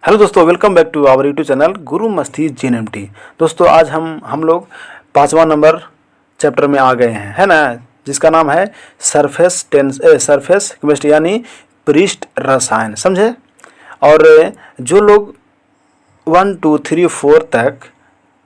Hello दोस्तों, welcome back to our YouTube channel Guru Masti जीएनएमटी। दोस्तों आज हम लोग 5वां नंबर चैप्टर में आ गए हैं, है ना, जिसका नाम है सरफेस केमिस्ट्री यानी पृष्ठ रसायन। समझे? और जो लोग 1, 2, 3, 4 तक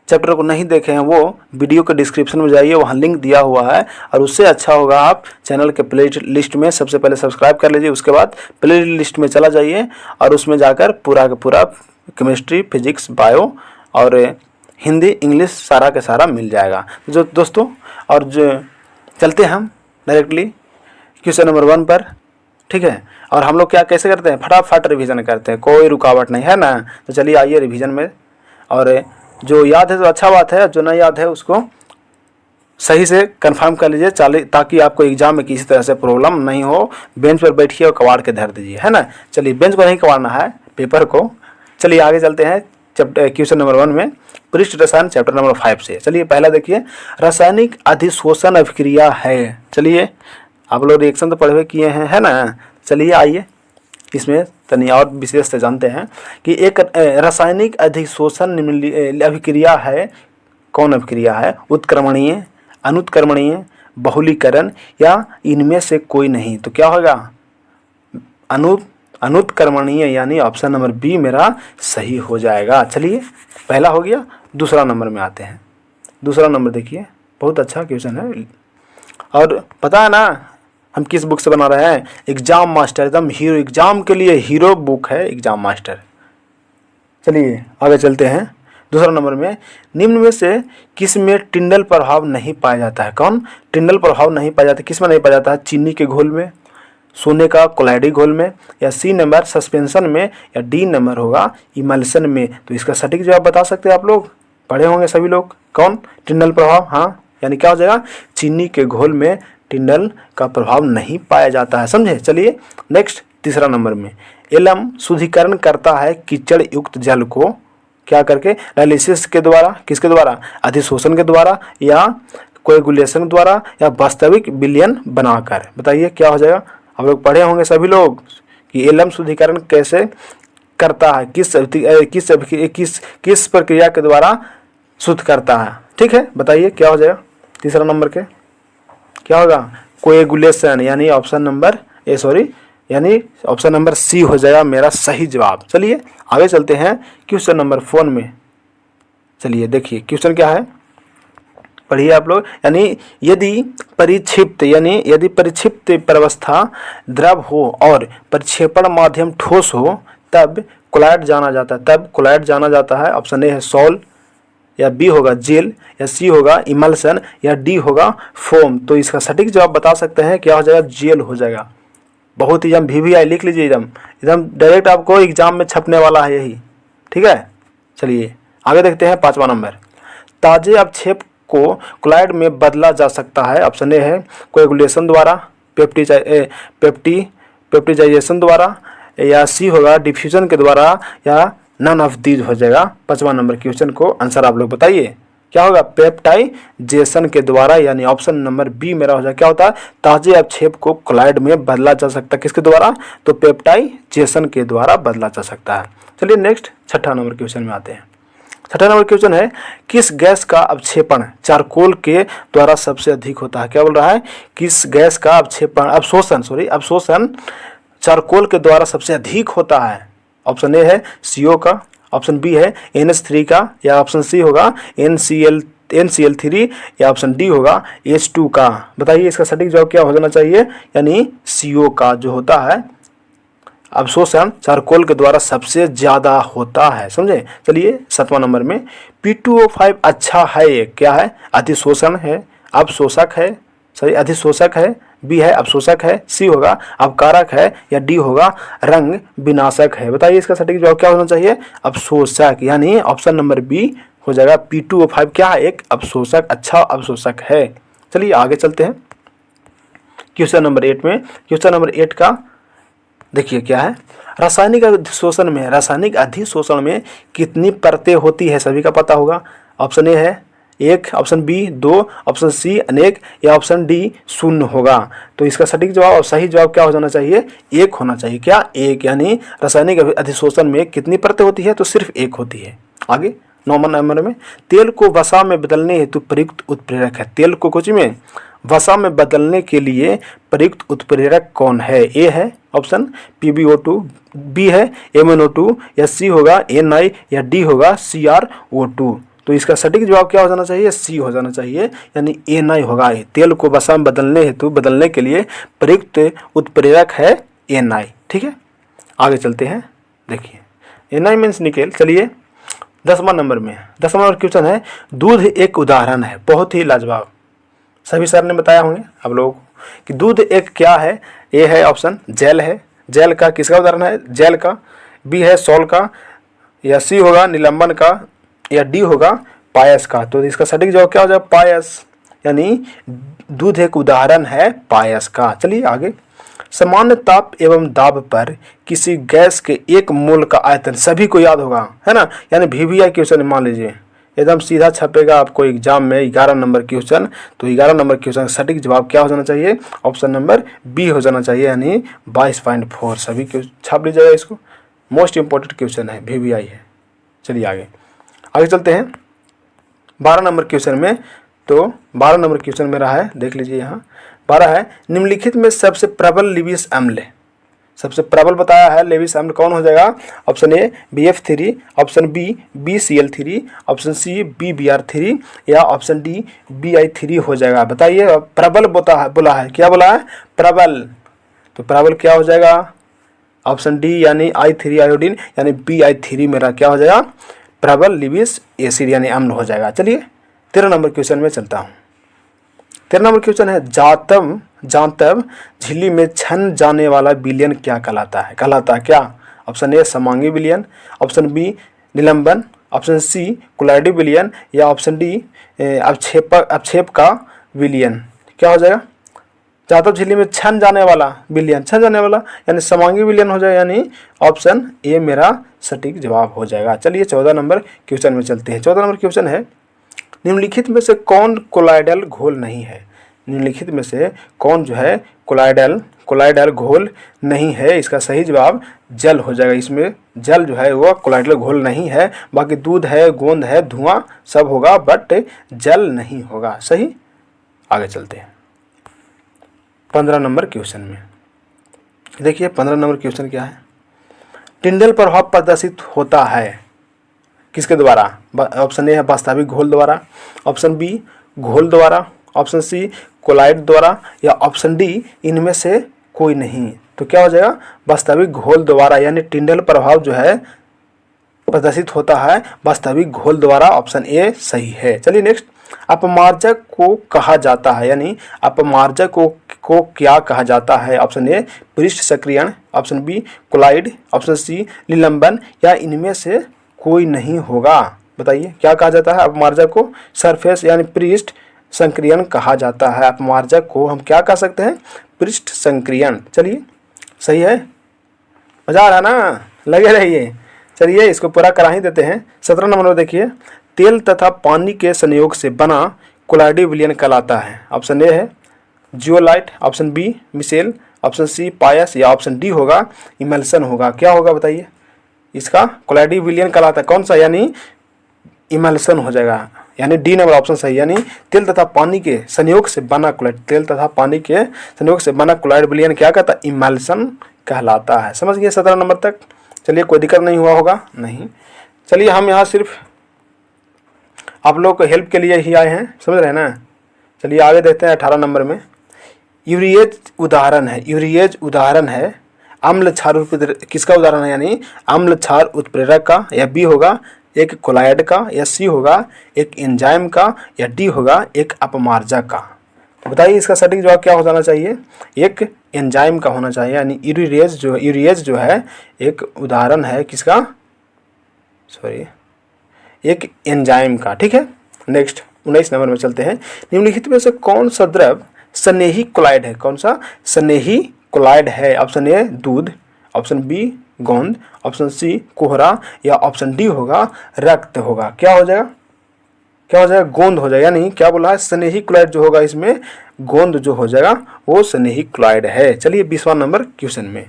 चैप्टर को नहीं देखे हैं वो वीडियो के डिस्क्रिप्शन में जाइए, वहाँ लिंक दिया हुआ है। और उससे अच्छा होगा आप चैनल के प्ले लिस्ट में सबसे पहले सब्सक्राइब कर लीजिए, उसके बाद प्ले लिस्ट में चला जाइए और उसमें जाकर पूरा का पूरा केमिस्ट्री, फिजिक्स, बायो और हिंदी, इंग्लिश सारा का सारा मिल जाएगा। जो दोस्तों, और जो चलते हैं हम डायरेक्टली क्वेश्चन नंबर 1 पर, ठीक है। और हम लोग क्या कैसे करते हैं, फटाफट रिवीजन करते हैं, कोई रुकावट नहीं, है ना। तो चलिए आइए रिवीजन में। और जो याद है तो अच्छा बात है, जो नहीं याद है उसको सही से कंफर्म कर लीजिए, ताकि आपको एग्जाम में किसी तरह से प्रॉब्लम नहीं हो। बेंच पर बैठिए और कबाड़ के धर दीजिए, है ना। चलिए, बेंच को नहीं कबाड़ना है, पेपर को। चलिए आगे चलते हैं क्वेश्चन नंबर 1 में, पृष्ठ रसायन चैप्टर नंबर 5 से। चलिए पहला देखिए, रासायनिक अधिशोषण अभिक्रिया है। चलिए आप लोग रिएक्शन तो पढ़े किए हैं, है ना। चलिए आइए इसमें तनी और विशेष से जानते हैं कि एक रासायनिक अधिशोषण अभिक्रिया है। कौन अभिक्रिया है? उत्क्रमणीय, अनुत्क्रमणीय, बहुलीकरण या इनमें से कोई नहीं। तो क्या होगा? अनुत्क्रमणीय यानी ऑप्शन नंबर बी मेरा सही हो जाएगा। चलिए पहला हो गया। दूसरा नंबर में आते हैं। दूसरा नंबर देखिए, बहुत अच्छा क्वेश्चन है और पता है ना हम किस बुक से बना रहे हैं? एग्जाम मास्टर, एकदम हीरो, एग्जाम के लिए हीरो बुक है एग्जाम मास्टर। चलिए आगे चलते हैं। दूसरा नंबर में, निम्न में से किस में टिंडल प्रभाव नहीं पाया जाता है? कौन टिंडल प्रभाव नहीं पाया जाता? किस में नहीं पाया जाता है? चीनी के घोल में, सोने का कोलाइडी घोल में, या सी नंबर सस्पेंशन में, या डी नंबर होगा इमल्सन में। तो इसका सटीक जवाब बता सकते हैं आप लोग, पढ़े होंगे सभी लोग। कौन? टिंडल प्रभाव, हाँ, यानी क्या हो जाएगा? चीनी के घोल में टिंडल का प्रभाव नहीं पाया जाता है। समझे? चलिए नेक्स्ट तीसरा नंबर में, एलम शुद्धिकरण करता है कीचड़ युक्त जल को क्या करके? डायलिसिस के द्वारा, किसके द्वारा? अधिशोषण के द्वारा, या कोएगुलेशन द्वारा, या वास्तविक विलयन बनाकर। बताइए क्या हो जाएगा? आप लोग पढ़े होंगे सभी लोग कि एलम शुद्धिकरण कैसे करता है, किस प्रक्रिया के द्वारा शुद्ध करता है। ठीक है, बताइए क्या हो जाएगा तीसरा नंबर के? क्या होगा? कोएगुलेशन, यानी ऑप्शन नंबर सी हो जाएगा मेरा सही जवाब। चलिए आगे चलते हैं क्वेश्चन नंबर 4 में। चलिए देखिए क्वेश्चन क्या है, पढ़िए आप लोग। यानी यदि परिक्षिप्त प्रवस्था द्रव हो और परिक्षेपण माध्यम ठोस हो तब कोलाइड जाना जाता है। ऑप्शन ए है सॉल, या बी होगा जेल, या सी होगा इमल्सन, या डी होगा फोम। तो इसका सटीक जवाब बता सकते हैं, क्या हो जाएगा? जेल हो जाएगा। बहुत ही VVI लिख लीजिए, एकदम डायरेक्ट आपको एग्जाम में छपने वाला है यही। ठीक है, चलिए आगे देखते हैं 5वां नंबर, ताजे अवक्षेप को क्लोराइड में बदला जा सकता है। ऑप्शन ए है कोएगुलेशन द्वारा, पेप्टिजाइजेशन द्वारा, या सी होगा डिफ्यूजन के द्वारा, या नन ऑफ दीज हो जाएगा। 5वां नंबर क्वेश्चन को आंसर आप लोग बताइए क्या होगा? पेप्टाइजेशन के द्वारा, यानी ऑप्शन नंबर बी मेरा हो जाएगा। क्या होता है? ताजे अवक्षेप को क्लोराइड में बदला जा सकता है, किसके द्वारा? तो पेप्टाइजेशन के द्वारा बदला जा सकता है। चलिए नेक्स्ट 6ठा नंबर क्वेश्चन में आते हैं। 6ठा नंबर क्वेश्चन है, किस गैस का अवक्षेपण चारकोल के द्वारा सबसे अधिक होता है? क्या बोल रहा है? किस गैस का अवशोषण चारकोल के द्वारा सबसे अधिक होता है? ऑप्शन ए है CO का, ऑप्शन बी है NH3 का, या ऑप्शन सी होगा NCl3, या ऑप्शन डी होगा H2 का। बताइए इसका सटीक जवाब क्या हो जाना चाहिए? यानी CO का जो होता है अवशोषण चारकोल के द्वारा सबसे ज्यादा होता है। समझे? चलिए 7वां नंबर में, P2O5 अच्छा है, क्या है? अधिशोषण है, अवशोषक है, अधिशोषक है, बी है अवशोषक है, सी होगा अवकारक है, या डी होगा रंग विनाशक है। बताइए इसका सटीक जवाब क्या होना चाहिए? अवशोषक, यानी ऑप्शन नंबर बी हो जाएगा। P2O5 क्या है? एक अवशोषक, अच्छा अवशोषक है। चलिए आगे चलते हैं क्वेश्चन नंबर 8 में। क्वेश्चन नंबर 8 का देखिए क्या है, रासायनिक अधिशोषण में कितनी परतें होती है? सभी का पता होगा। ऑप्शन ए है 1, ऑप्शन बी 2, ऑप्शन सी अनेक या ऑप्शन डी शून्य होगा। तो इसका सटीक जवाब और सही जवाब क्या हो जाना चाहिए? 1 होना चाहिए। क्या? 1। यानी रासायनिक अधिशोषण में कितनी परतें होती है? तो सिर्फ 1 होती है। आगे 9 नंबर में, तेल को वसा में बदलने हेतु प्रयुक्त उत्प्रेरक है। तेल को कुछ में वसा में बदलने के लिए प्रयुक्त उत्प्रेरक कौन है? ए है ऑप्शन PbO2, बी है MnO2, या सी होगा Na, या डी होगा CrO2। तो इसका सटीक जवाब क्या हो जाना चाहिए? सी हो जाना चाहिए, यानी Na होगा। तेल को वसा में बदलने के लिए प्रयुक्त उत्प्रेरक है Na। ठीक है, आगे चलते हैं। देखिए Na मीन्स निकेल। चलिए 10वां नंबर में, 10वां नंबर क्वेश्चन है, दूध एक उदाहरण है। बहुत ही लाजवाब, सभी सर ने बताया होंगे आप लोगों को कि दूध एक क्या है। ए है ऑप्शन जेल है। जेल का किसका उदाहरण है? जेल का। बी है सॉल का, या सी होगा निलंबन का, या डी होगा पायस का। तो इसका सटीक जवाब क्या हो जाएगा? पायस, यानी दूध एक उदाहरण है पायस का। चलिए आगे, सामान्य ताप एवं दाब पर किसी गैस के 1 मोल का आयतन, सभी को याद होगा है ना, यानी VVI क्वेश्चन मान लीजिए एकदम सीधा छपेगा आपको एग्जाम में 11 नंबर क्वेश्चन। तो 11 नंबर क्वेश्चन सटीक जवाब क्या हो जाना चाहिए? ऑप्शन नंबर बी हो जाना चाहिए, यानी 22.4। सभी छाप लीजिएगा इसको, मोस्ट इंपॉर्टेंट क्वेश्चन है, VVI है। चलिए आगे चलते हैं 12 नंबर क्वेश्चन में। तो 12 नंबर क्वेश्चन मेरा है, देख लीजिए यहाँ 12 है, निम्नलिखित में सबसे प्रबल लेविस अम्ल, सबसे प्रबल बताया है लेविस अम्ल कौन हो जाएगा? Option A BF3, option B BCl3, option C BBr3, या ऑप्शन डी BI3 हो जाएगा। बताइए, प्रबल बोला है, क्या बोला है? प्रबल। तो प्रबल क्या हो जाएगा? ऑप्शन डी यानी I3 आयोडीन, यानी BI3 मेरा क्या हो जाएगा? प्रबल लेविस एसिड यानी अम्ल हो जाएगा। चलिए 13 नंबर क्वेश्चन में चलता हूँ। 13 नंबर क्वेश्चन है, जांतव झिल्ली में छन जाने वाला विलयन क्या कहलाता है? क्या? ऑप्शन ए समांगी विलयन, ऑप्शन बी निलंबन, ऑप्शन सी कोलाइडी विलयन, या ऑप्शन डी अवक्षेप का विलयन। क्या हो जाएगा? जांतव झिल्ली में छन जाने वाला विलयन, यानी समांगी विलयन हो जाएगा, यानी ऑप्शन ए मेरा सटीक जवाब हो जाएगा। चलिए 14 नंबर क्वेश्चन में चलते हैं। 14 नंबर क्वेश्चन है, निम्नलिखित में से कौन कोलाइडल घोल नहीं है? निम्नलिखित में से कौन जो है कोलाइडल घोल नहीं है? इसका सही जवाब जल हो जाएगा। इसमें जल जो है वो कोलाइडल घोल नहीं है, बाकी दूध है, गोंद है, धुआं सब होगा, बट जल नहीं होगा। सही, आगे चलते हैं 15 नंबर क्वेश्चन में। देखिए 15 नंबर क्वेश्चन क्या है, टिंडल प्रभाव प्रदर्शित होता है किसके द्वारा? ऑप्शन ए है वास्तविक घोल द्वारा, ऑप्शन बी घोल द्वारा, ऑप्शन सी कोलाइड द्वारा, या ऑप्शन डी इनमें से कोई नहीं। तो क्या हो जाएगा? वास्तविक घोल द्वारा, यानी टिंडल प्रभाव जो है प्रदर्शित होता है वास्तविक घोल द्वारा। ऑप्शन ए सही है। चलिए नेक्स्ट, अपमार्जक को कहा जाता है, यानी अपमार्जक को क्या कहा जाता है? ऑप्शन ए पृष्ठ सक्रियण, option B colloid, option C निलंबन, या इनमें से कोई नहीं होगा। बताइए क्या कहा जाता है अपमार्जक को? सरफेस यानी पृष्ठ संक्रियण कहा जाता है। अपमार्जक को हम क्या कह सकते हैं? पृष्ठ संक्रियण। चलिए सही है, मजा आ रहा ना, लगे रहिए। चलिए इसको पूरा करा ही देते हैं। 17 नंबर देखिए, तेल तथा पानी के संयोग से बना कोलाइडी विलयन कहलाता है। ऑप्शन ए है zeolite, option B micelle, option C पायस, या ऑप्शन डी होगा इमल्सन होगा। क्या होगा बताइए? इसका कोलाइडी विलयन कहलाता है कौन सा? यानी इमल्सन हो जाएगा, यानी डी नंबर ऑप्शन सही। यानी तेल तथा पानी के संयोग से बना कोलाइड विलयन क्या कहता है? इमल्सन कहलाता है। समझ गए 17 नंबर तक? चलिए कोई दिक्कत नहीं हुआ होगा? नहीं। चलिए हम यहाँ सिर्फ आप लोग को हेल्प के लिए ही आए हैं, समझ रहे हैं ना। चलिए आगे देखते हैं 18 नंबर में। यूरिएज उदाहरण है अम्ल क्षार उत्प्रेरक, किसका उदाहरण है? यानी अम्ल क्षार उत्प्रेरक का, या बी होगा एक कोलाइड का, या सी होगा एक एंजाइम का, या डी होगा एक अपमार्जक का। तो बताइए इसका सटीक जवाब क्या हो जाना चाहिए? एक एंजाइम का होना चाहिए, यानी यूरिएज जो है एक उदाहरण है किसका? एक एंजाइम का। ठीक है, नेक्स्ट 19 नंबर में चलते हैं। निम्नलिखित में से कौन सा द्रव स्नेही कोलाइड है? कौन सा स्नेही कोलाइड है? ऑप्शन ए दूध, ऑप्शन बी गोंद, ऑप्शन सी कोहरा, या ऑप्शन डी होगा रक्त होगा। क्या हो जाएगा? क्या हो जाएगा, गोंद हो जाएगा। यानी क्या बोला है, स्नेही क्लोराइड जो होगा इसमें गोंद जो हो जाएगा वो स्नेही क्लोराइड है। चलिए 20वां नंबर क्वेश्चन में,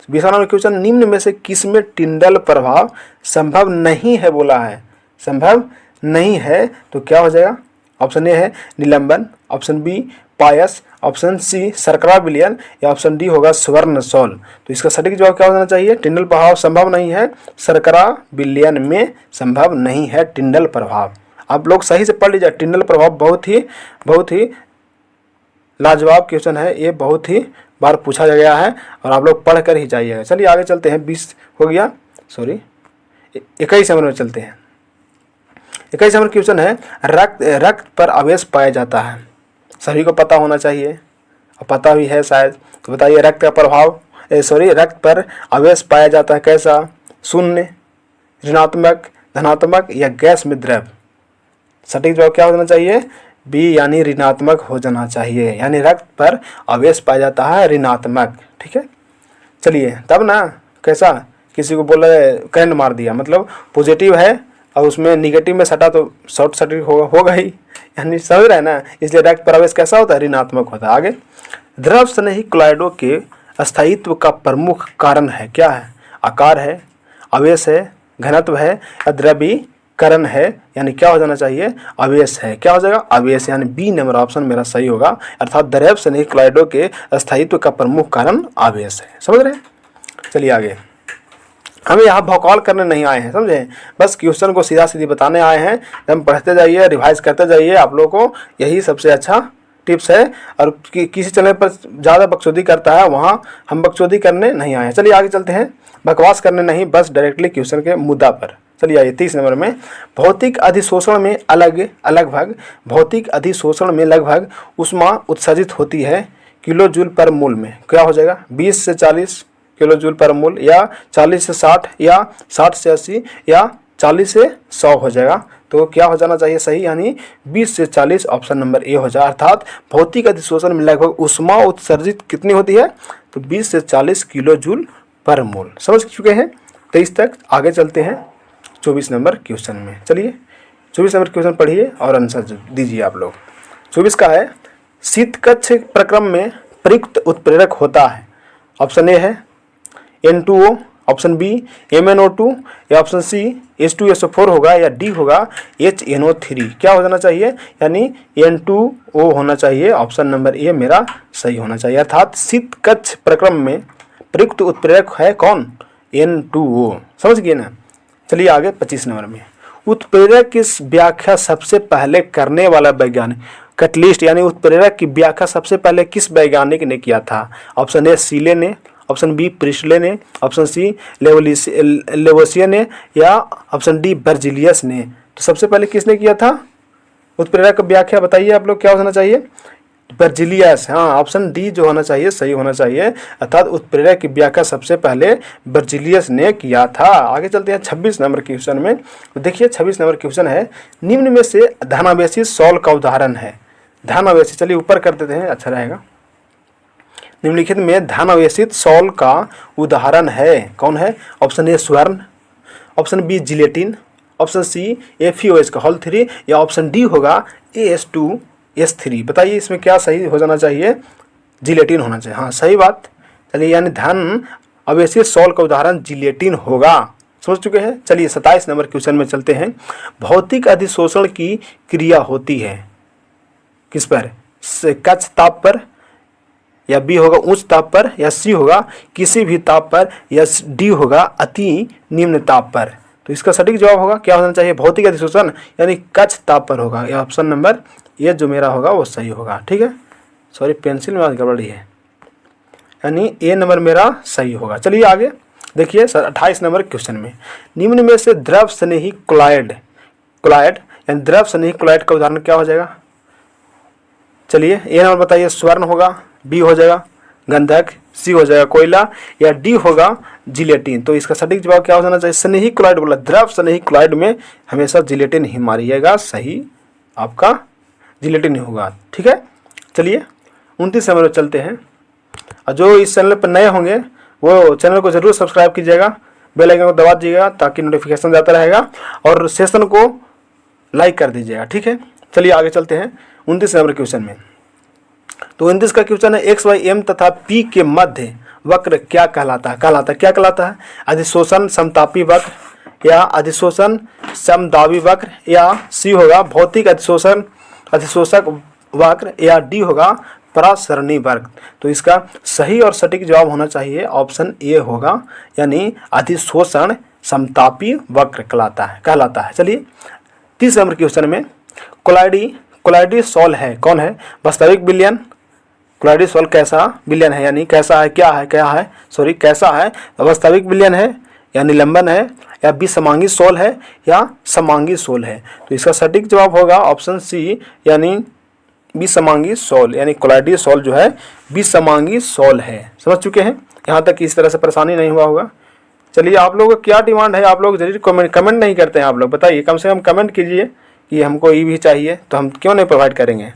20वां नंबर क्वेश्चन, निम्न में से किसमें टिंडल प्रभाव संभव नहीं है बोला है, संभव नहीं है तो क्या हो जाएगा, ऑप्शन ए है निलंबन, ऑप्शन बी पायस, ऑप्शन सी शर्करा विलयन या ऑप्शन डी होगा स्वर्ण सौल। तो इसका सटीक जवाब क्या होना चाहिए, टिंडल प्रभाव संभव नहीं है, शर्करा विलयन में संभव नहीं है टिंडल प्रभाव। आप लोग सही से पढ़ लीजिए, टिंडल प्रभाव बहुत ही लाजवाब क्वेश्चन है, ये बहुत ही बार पूछा गया है और आप लोग पढ़ कर ही जाइएगा। चलिए आगे चलते हैं, 20 हो गया, सॉरी 21 नंबर में चलते हैं। 21 नंबर क्वेश्चन है, रक्त पर आवेश पाया जाता है, सभी को पता होना चाहिए और पता भी है शायद, तो बताइए रक्त का प्रभाव रक्त पर आवेश पाया जाता है कैसा, शून्य, ऋणात्मक, धनात्मक या गैस में द्रव। सटीक जवाब क्या होना चाहिए, बी यानी ऋणात्मक हो जाना चाहिए, यानी रक्त पर आवेश पाया जाता है ऋणात्मक। ठीक है, चलिए तब ना कैसा, किसी को बोला करंट मार दिया, मतलब पॉजिटिव है और उसमें निगेटिव में सटा तो शॉर्ट सर्किट होगा ही, यानी समझ रहे हैं ना, इसलिए रक्त प्रवेश कैसा होता है, ऋणात्मक होता है। आगे, द्रव स्नेही क्लोराइडों के अस्थायित्व का प्रमुख कारण है, क्या है, आकार है, आवेश है, घनत्व है या द्रवीकरण है, यानी क्या हो जाना चाहिए, आवेश है। क्या हो जाएगा, आवेश, यानी बी नंबर ऑप्शन मेरा सही होगा, अर्थात द्रव स्नेही क्लोराइडों के अस्थायित्व का प्रमुख कारण आवेश है। समझ रहे हैं, चलिए आगे, हमें यहाँ भौकाल करने नहीं आए हैं, समझे, बस क्वेश्चन को सीधा सीधी बताने आए हैं। हम पढ़ते जाइए, रिवाइज करते जाइए, आप लोगों को यही सबसे अच्छा टिप्स है। और किसी चैनल पर ज़्यादा बकचोदी करता है, वहाँ हम बकचोदी करने नहीं आए हैं। चलिए आगे चलते हैं, बकवास करने नहीं, बस डायरेक्टली क्वेश्चन के मुद्दा पर। चलिए आइए 30 नंबर में, भौतिक अधिशोषण में भौतिक अधिशोषण में लगभग ऊष्मा उत्सर्जित होती है किलो जूल पर मोल में, क्या हो जाएगा, 20 से 40 किलो जूल पर मोल या 40 से 60 या 60 से 80 या 40 से 100 हो जाएगा। तो क्या हो जाना चाहिए सही, यानी 20 से 40 ऑप्शन नंबर ए हो जाए, अर्थात भौतिक अधिशोषण में लगभग ऊष्मा उत्सर्जित कितनी होती है, तो 20 से 40 किलो जूल पर मोल। समझ चुके हैं 23 तक। आगे चलते हैं 24 नंबर क्वेश्चन में। चलिए 24 नंबर क्वेश्चन पढ़िए और आंसर दीजिए आप लोग। 24 का है, शीत कक्ष प्रक्रम में प्रयुक्त उत्प्रेरक होता है, ऑप्शन ए है N2O, ऑप्शन बी MnO2 या ऑप्शन सी H2SO4 होगा या डी होगा HNO3। क्या हो जाना चाहिए, यानी N2O होना चाहिए, ऑप्शन नंबर ए मेरा सही होना चाहिए, अर्थात शीत कक्ष प्रक्रम में प्रयुक्त उत्प्रेरक है कौन, N2O। समझ गए ना। चलिए आगे 25 नंबर में, उत्प्रेरक की व्याख्या सबसे पहले करने वाला वैज्ञानिक, कैटलिस्ट यानी उत्प्रेरक की व्याख्या सबसे पहले किस वैज्ञानिक ने किया था, ऑप्शन ए सीले ने, ऑप्शन बी प्रिस्ले ने, ऑप्शन सी लेवोसियर ने या ऑप्शन डी बर्जिलियस ने। तो सबसे पहले किसने किया था उत्प्रेरक की व्याख्या, बताइए आप लोग क्या होना चाहिए, बर्जिलियस। हाँ, ऑप्शन डी जो होना चाहिए सही होना चाहिए, अर्थात उत्प्रेरक की व्याख्या सबसे पहले बर्जिलियस ने किया था। आगे चलते हैं 26 नंबर क्वेश्चन में। तो देखिए 26 नंबर क्वेश्चन है, निम्न में से धनावेशी सॉल का उदाहरण है, धनावेशी, चलिए ऊपर कर देते हैं अच्छा रहेगा। निम्नलिखित में धनावेशित सॉल का उदाहरण है, कौन है, ऑप्शन ए स्वर्ण, option B gelatin, option C FeOH का होल 3 या ऑप्शन डी होगा AS2S3। बताइए इसमें क्या सही हो जाना चाहिए, जिलेटिन होना चाहिए। हाँ सही बात। चलिए यानी धन अवेशित सॉल का उदाहरण जिलेटिन होगा। समझ चुके हैं। चलिए 27 नंबर क्वेश्चन में चलते हैं। भौतिक अधिशोषण की क्रिया होती है किस पर, कक्ष ताप पर या बी होगा उच्च ताप पर या सी होगा किसी भी ताप पर या डी होगा अति निम्न ताप पर। तो इसका सटीक जवाब होगा क्या होना चाहिए, भौतिक अधिशोषण यानी कक्ष ताप पर होगा, या ऑप्शन नंबर ये जो मेरा होगा वो सही होगा। ठीक है, सॉरी पेंसिल में गड़बड़ी है, यानी ए नंबर मेरा सही होगा। चलिए आगे देखिए 28 नंबर क्वेश्चन में, निम्न में से द्रव स्नेही क्लोराइड यानी द्रव स्नेही क्लोराइड का उदाहरण क्या हो जाएगा। चलिए ए नंबर बताइए, स्वर्ण होगा, बी हो जाएगा गंधक, सी हो जाएगा कोयला या डी होगा जिलेटिन। तो इसका सटीक जवाब क्या हो जाना चाहिए, स्नेही क्लोराइड बोला, द्रव स्नेही क्लोराइड में हमेशा जिलेटिन ही मारिएगा, सही आपका जिलेटिन ही होगा। ठीक है, चलिए 29 नंबर में चलते हैं। और जो इस चैनल पर नए होंगे वो चैनल को जरूर सब्सक्राइब कीजिएगा, बेल आइकन को दबा दीजिएगा ताकि नोटिफिकेशन जाता रहेगा, और सेशन को लाइक कर दीजिएगा, ठीक है। चलिए आगे चलते हैं 29 नंबर क्वेश्चन में। तो 29 का क्वेश्चन है एक्स वाई एम तथा पी के मध्य वक्र क्या कहलाता है? क्या कहलाता है? अधिशोषण समतापी वक्र या अधिशोषण समदाबी वक्र या सी होगा भौतिक अधिशोषक वक्र या डी होगा परासरणी वक्र। तो इसका सही और सटीक जवाब होना चाहिए ऑप्शन ए होगा, यानी अधिशोषण समतापी वक्र कहलाता है। चलिए 30 नंबर क्वेश्चन में कोलाइडी सॉल है, कौन है? वास्तविक विलयन। कोलाइडी सॉल कैसा विलयन है, यानी कैसा है, कैसा है? वास्तविक विलयन है या निलंबन है या विसमांगी सोल है या समांगी सोल है? तो इसका सटीक जवाब होगा ऑप्शन सी, यानी विसमांगी सोल, यानी कोलाइडी सोल जो है विसमांगी सोल है। समझ चुके हैं? यहाँ तक इस तरह से परेशानी नहीं हुआ होगा। चलिए आप लोगों का क्या डिमांड है? आप लोग जरूर कमेंट नहीं करते हैं, आप लोग बताइए, कम से कम कमेंट कीजिए कि हमको ये भी चाहिए, तो हम क्यों नहीं प्रोवाइड करेंगे,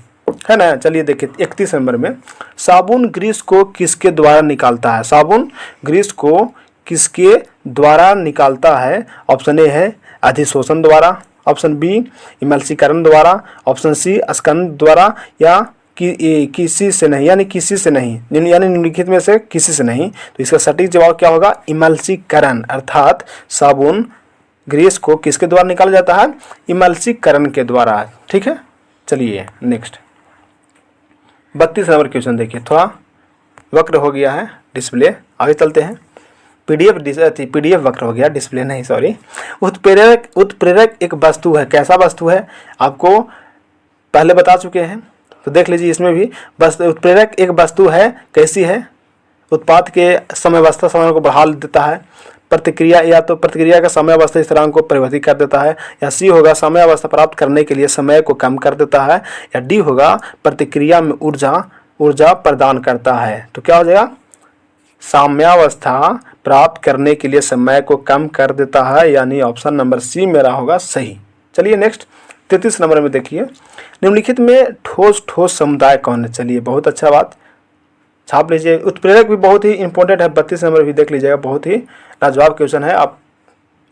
है ना। चलिए देखिए 31 नंबर में, साबुन ग्रीस को किसके द्वारा निकालता है? साबुन ग्रीस को किसके द्वारा निकालता है? ऑप्शन ए है अधिशोषण द्वारा, ऑप्शन बी इमल्सीकरण द्वारा, ऑप्शन सी स्कंद द्वारा या किसी से नहीं, यानी किसी से नहीं, यानी निम्नलिखित में से किसी से नहीं। तो इसका सटीक जवाब क्या होगा? इमल्सीकरण, अर्थात साबुन ग्रीस को किसके द्वारा निकाला जाता है? इमल्सीकरण के द्वारा, ठीक है। चलिए नेक्स्ट 32 नंबर क्वेश्चन देखिए, थोड़ा वक्र हो गया है डिस्प्ले, आगे चलते हैं। पीडीएफ वक्र हो गया, डिस्प्ले नहीं, सॉरी। उत्प्रेरक एक वस्तु है, कैसा वस्तु है आपको पहले बता चुके हैं, तो देख लीजिए इसमें भी। बस उत्प्रेरक एक वस्तु है, कैसी है? उत्पाद के समयावस्था समय को बढ़ा देता है, प्रतिक्रिया या तो प्रतिक्रिया का समयावस्था स्थिरांक को परिवर्तित कर देता है, या सी होगा समयावस्था प्राप्त करने के लिए समय को कम कर देता है, या डी होगा प्रतिक्रिया में ऊर्जा प्रदान करता है। तो क्या हो जाएगा? साम्यावस्था प्राप्त करने के लिए समय को कम कर देता है, यानी ऑप्शन नंबर सी मेरा होगा सही। चलिए नेक्स्ट 33 नंबर में देखिए, निम्नलिखित में ठोस समुदाय कौन है? चलिए बहुत अच्छा बात, छाप लीजिए। उत्प्रेरक भी बहुत ही इंपॉर्टेंट है, 32 नंबर भी देख लीजिएगा, बहुत ही लाजवाब क्वेश्चन है, आप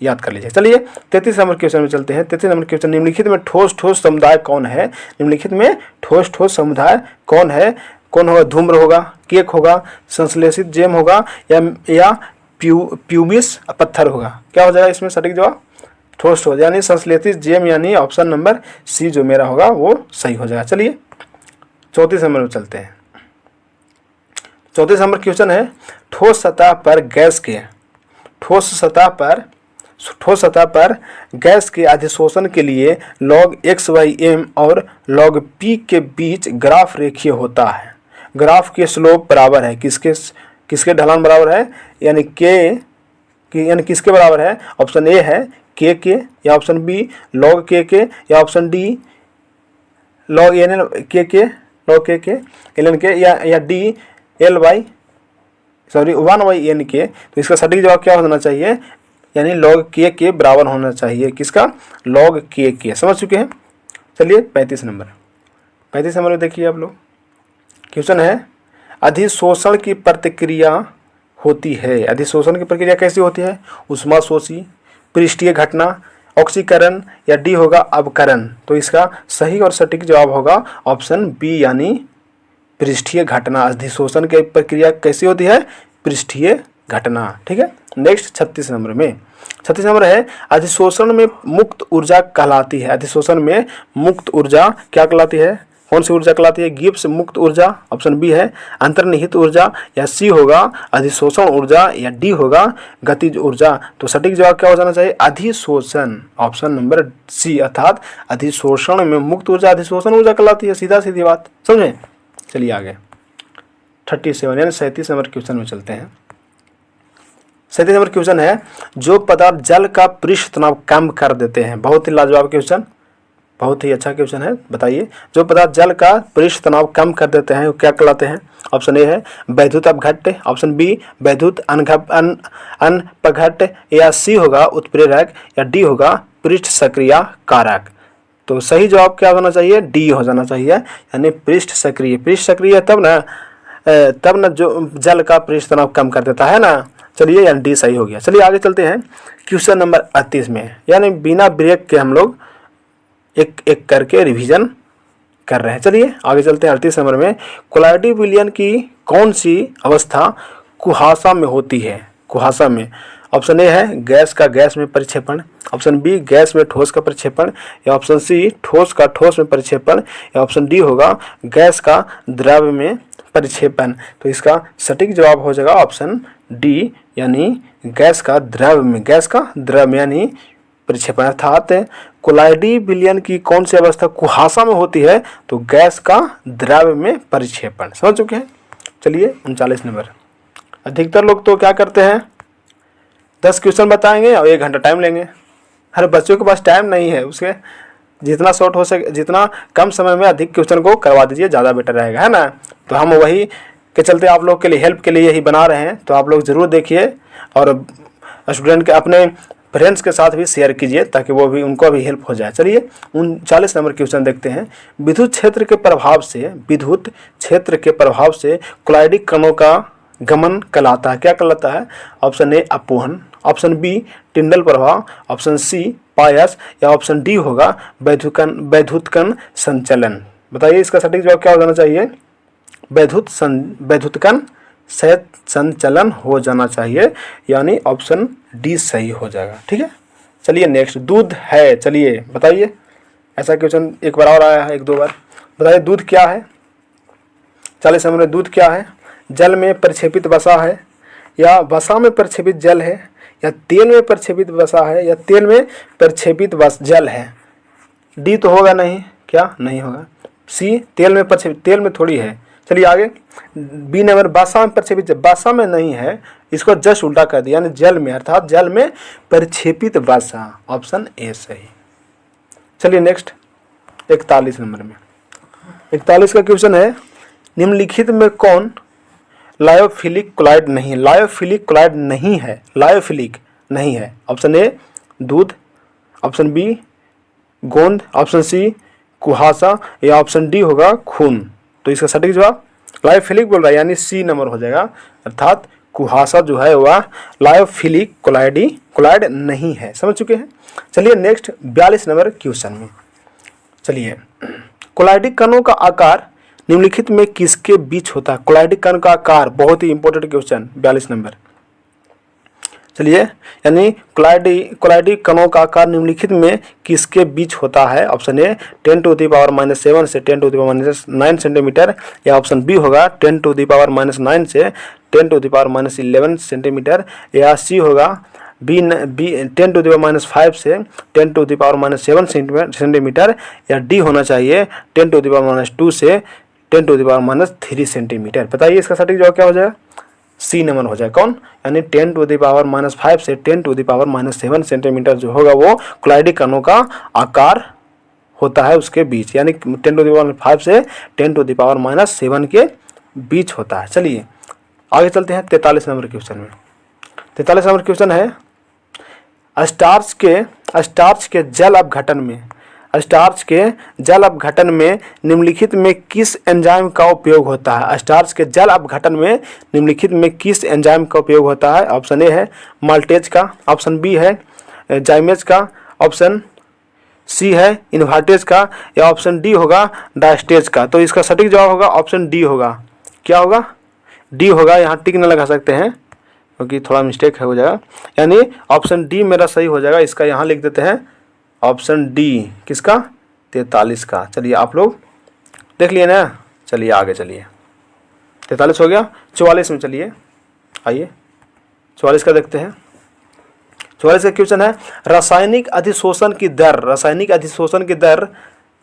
याद कर लीजिए। चलिए 33 नंबर क्वेश्चन में चलते हैं। 33 नंबर क्वेश्चन, निम्नलिखित में ठोस समुदाय कौन है? निम्नलिखित में ठोस समुदाय कौन है? कौन होगा? धूम्र होगा, केक होगा, संश्लेषित जेम होगा या प्यूबिस पत्थर होगा? क्या हो जाएगा इसमें सटीक जवाब? ठोस, यानी संश्लेषित जेम, यानी ऑप्शन नंबर सी जो मेरा होगा वो सही हो जाएगा। चलिए 34 नंबर में चलते हैं। 34 नंबर क्वेश्चन है, ठोस सतह पर गैस के अधिशोषण के लिए log x/m और log p के बीच ग्राफ रेखीय होता है। ग्राफ के स्लोप बराबर है किसके ढलान बराबर है, यानी किसके बराबर है? ऑप्शन ए है के या ऑप्शन बी log के या ऑप्शन डी log n के ln के या डी 1/n के। तो इसका सटीक जवाब क्या होना चाहिए? यानी log के बराबर होना चाहिए, किसका? log के। समझ चुके हैं? चलिए 35 नंबर में देखिए आप लोग, क्वेश्चन है, अधिशोषण की प्रतिक्रिया होती है। अधिशोषण की प्रक्रिया कैसी होती है? ऊष्माशोषी, पृष्ठीय घटना, ऑक्सीकरण या डी होगा अवकरण। तो इसका सही और सटीक जवाब होगा ऑप्शन बी, यानी पृष्ठीय घटना। अधिशोषण की प्रक्रिया कैसी होती है? पृष्ठीय घटना, ठीक है। नेक्स्ट 36 नंबर है, अधिशोषण में मुक्त ऊर्जा कहलाती है। अधिशोषण में मुक्त ऊर्जा क्या कहलाती है? कौन सी ऊर्जा कहलाती है? गिब्स मुक्त ऊर्जा, ऑप्शन बी है अंतर्निहित ऊर्जा, या सी होगा अधिशोषण ऊर्जा, या डी होगा गतिज ऊर्जा। तो सटीक जवाब क्या हो जाना चाहिए? अधिशोषण, ऑप्शन नंबर सी, अर्थात अधिशोषण में मुक्त ऊर्जा अधिशोषण ऊर्जा कहलाती है। सीधी बात, समझे? चलिए आगे 37 यानी 37 नंबर क्वेश्चन में चलते हैं। 37 नंबर क्वेश्चन है, जो पदार्थ जल का पृष्ठ तनाव कम कर देते हैं। बहुत ही लाजवाब क्वेश्चन, बहुत ही अच्छा क्वेश्चन है, बताइए। जो पदार्थ जल का पृष्ठ तनाव कम कर देते हैं वो क्या कहलाते हैं? ऑप्शन ए है वैद्युत अपघट्य, ऑप्शन बी वैद्युत अनपघट्य, या सी होगा उत्प्रेरक, या डी होगा पृष्ठ सक्रिय कारक। तो सही जवाब क्या होना चाहिए? डी हो जाना चाहिए, यानी पृष्ठ सक्रिय तब ना जो जल का पृष्ठ तनाव कम कर देता है ना। चलिए यानी डी सही हो गया। चलिए आगे चलते हैं क्वेश्चन नंबर 38 में, यानी बिना ब्रेक के हम लोग एक एक करके रिवीजन कर रहे हैं। चलिए आगे चलते हैं 38 नंबर में। कोलाइडी विलयन की कौन सी अवस्था कुहासा में होती है? कुहासा में ऑप्शन ए है गैस का गैस में परिक्षेपण, ऑप्शन बी गैस में ठोस का परिक्षेपण, या ऑप्शन सी ठोस का ठोस में परिक्षेपण, या ऑप्शन डी होगा गैस का द्रव में परिक्षेपण। तो इसका सटीक जवाब हो जाएगा ऑप्शन डी, यानी गैस का द्रव में, गैस का द्रव में यानी परिक्षेपण। अर्थात कोलाइडी विलयन की कौन सी अवस्था कुहासा में होती है? तो गैस का द्रव में परिक्षेपण। समझ चुके हैं। चलिए 39 नंबर। अधिकतर लोग तो क्या करते हैं, 10 क्वेश्चन बताएंगे और 1 घंटा टाइम लेंगे। हर बच्चों के पास टाइम नहीं है, उसके जितना शॉर्ट हो सके, जितना कम समय में अधिक क्वेश्चन को करवा दीजिए, ज़्यादा बेटर रहेगा, है ना। तो हम वही के चलते आप लोग के लिए हेल्प के लिए यही बना रहे हैं। तो आप लोग ज़रूर देखिए और स्टूडेंट के अपने फ्रेंड्स के साथ भी शेयर कीजिए ताकि वो भी, उनको भी हेल्प हो जाए। चलिए 39 नंबर क्वेश्चन देखते हैं। विद्युत क्षेत्र के प्रभाव से कोलाइडी कणों का गमन कहलाता है, क्या कहलाता है? ऑप्शन ए अपवहन, ऑप्शन बी टिंडल प्रभाव, ऑप्शन सी पायस, या ऑप्शन डी होगा वैद्युतकण संचलन। बताइए इसका सटीक जवाब क्या हो जाना चाहिए? वैद्युतकण संचलन हो जाना चाहिए, यानी ऑप्शन डी सही हो जाएगा। ठीक है। चलिए नेक्स्ट, दूध है। चलिए बताइए, ऐसा क्वेश्चन एक बार और आया है, 1-2 बार। बताइए दूध क्या है? 40 नंबर में दूध क्या है? जल में प्रक्षेपित वसा है, या वसा में प्रक्षेपित जल है, या तेल में प्रक्षेपित वसा है, या तेल में प्रक्षेपित जल है। डी तो होगा नहीं, क्या नहीं होगा? सी तेल में प्रक्षेपित, तेल में थोड़ी है। चलिए आगे, बी नंबर वसा में प्रक्षेपित, वसा में नहीं है, इसको जस्ट उल्टा कर दिया, यानी जल में, अर्थात जल में प्रक्षेपित वसा, ऑप्शन ए सही। चलिए नेक्स्ट 41 नंबर में। 41 का क्वेश्चन है, निम्नलिखित में कौन लायोफिलिक क्लोराइड नहीं? लायोफिलिक क्लोराइड नहीं है, लायोफिलिक नहीं है। ऑप्शन ए दूध, ऑप्शन बी गोंद, ऑप्शन सी कुहासा, या ऑप्शन डी होगा खून। तो इसका सटीक जवाब लायोफिलिक बोल रहा है, यानी सी नंबर हो जाएगा, अर्थात कुहासा जो है वह लायोफिलिक क्लोराइड नहीं है। समझ चुके हैं। चलिए नेक्स्ट 42 नंबर क्वेश्चन में। चलिए, कोलाइडी कणों का आकार निम्नलिखित में किसके बीच होता है? कोलाइडी कण का आकार, बहुत ही इंपॉर्टेंट क्वेश्चन 42 नंबर। चलिए, यानी कोलाइडी कणों का आकार निम्नलिखित में किसके बीच होता है? ऑप्शन ए 10⁻⁻7 से 10⁻⁹ सेंटीमीटर, या ऑप्शन बी होगा 10⁻⁹ से 10⁻11 सेंटीमीटर, या सी होगा बी 10⁻⁵ से 10⁻⁷ सेंटीमीटर, या डी होना चाहिए 10⁻⁻2 से 10⁻⁻3 सेंटीमीटर। बताइए इसका सटीक जवाब क्या हो जाएगा? सी नंबर हो जाए। कौन? यानी 10⁻⁻5 से 10⁻⁷ सेंटीमीटर जो होगा वो कोलाइडी कणों का आकार होता है उसके बीच, यानी 10⁻5 से 10⁻⁷ के बीच होता है। चलिए आगे चलते हैं 43 नंबर क्वेश्चन में। 43 नंबर क्वेश्चन है, स्टार्च के जल अपघटन में निम्नलिखित में किस एंजाइम का उपयोग होता है? स्टार्च के जल अपघटन में निम्नलिखित में किस एंजाइम का उपयोग होता है? ऑप्शन ए है माल्टेज का, ऑप्शन बी है जाइमेज का, ऑप्शन सी है इन्वर्टेज का, या ऑप्शन डी होगा डायस्टेज का। तो इसका सटीक जवाब होगा ऑप्शन डी होगा। क्या होगा? डी होगा। यहाँ टिक न लगा सकते हैं क्योंकि थोड़ा मिस्टेक हो जाएगा, यानी ऑप्शन डी मेरा सही हो जाएगा। इसका यहाँ लिख देते हैं ऑप्शन डी, किसका? 43 का। चलिए आप लोग देख लिए ना। चलिए आगे चलिए, 43 हो गया। 44 में चलिए आइए, 44 का देखते हैं। 44 का क्वेश्चन है, रासायनिक अधिशोषण की दर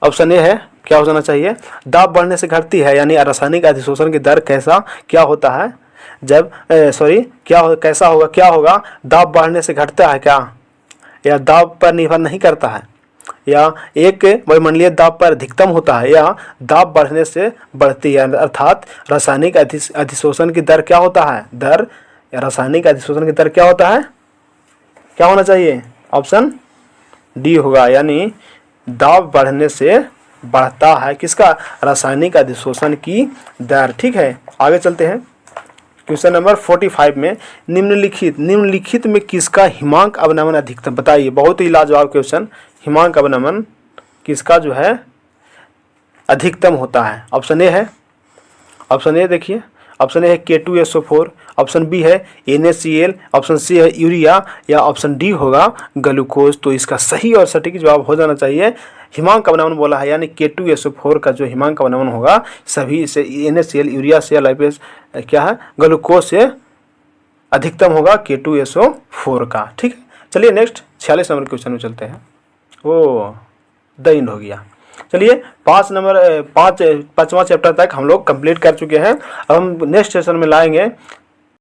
ऑप्शन ए है, क्या हो जाना चाहिए? दाब बढ़ने से घटती है, यानी रासायनिक अधिशोषण की दर क्या होता है जब कैसा होगा? क्या होगा? दाब बढ़ने से घटता है क्या, या दाब पर निर्भर नहीं करता है, या एक वायुमंडलीय दाब पर अधिकतम होता है, या दाब बढ़ने से बढ़ती है? अर्थात रासायनिक अधिशोषण की दर क्या होता है? रासायनिक अधिशोषण की दर क्या होता है? क्या होना चाहिए? ऑप्शन डी होगा, यानी दाब बढ़ने से बढ़ता है किसका? रासायनिक अधिशोषण की दर। ठीक है, आगे चलते हैं। क्वेश्चन नंबर 45 में, निम्नलिखित में किसका हिमांक अवनमन अधिकतम? बताइए, बहुत ही लाजवाब क्वेश्चन। हिमांक अवनमन किसका जो है अधिकतम होता है। ऑप्शन ए है, ऑप्शन ए देखिए, ऑप्शन ए है K2SO4, ऑप्शन बी है NaCl, ऑप्शन सी है यूरिया, या ऑप्शन डी होगा ग्लूकोज। तो इसका सही और सटीक जवाब हो जाना चाहिए हिमांक का अवनमन बोला है, यानी K2SO4 का जो हिमांक का अवनमन होगा सभी से NaCl, यूरिया से, लाइपेज क्या है ग्लूकोज से अधिकतम होगा K2SO4 का। ठीक है, चलिए नेक्स्ट 46 नंबर क्वेश्चन में चलते हैं। ओ द एंड हो गया। चलिए 5वां चैप्टर तक हम लोग कंप्लीट कर चुके हैं। अब हम नेक्स्ट सेशन में लाएंगे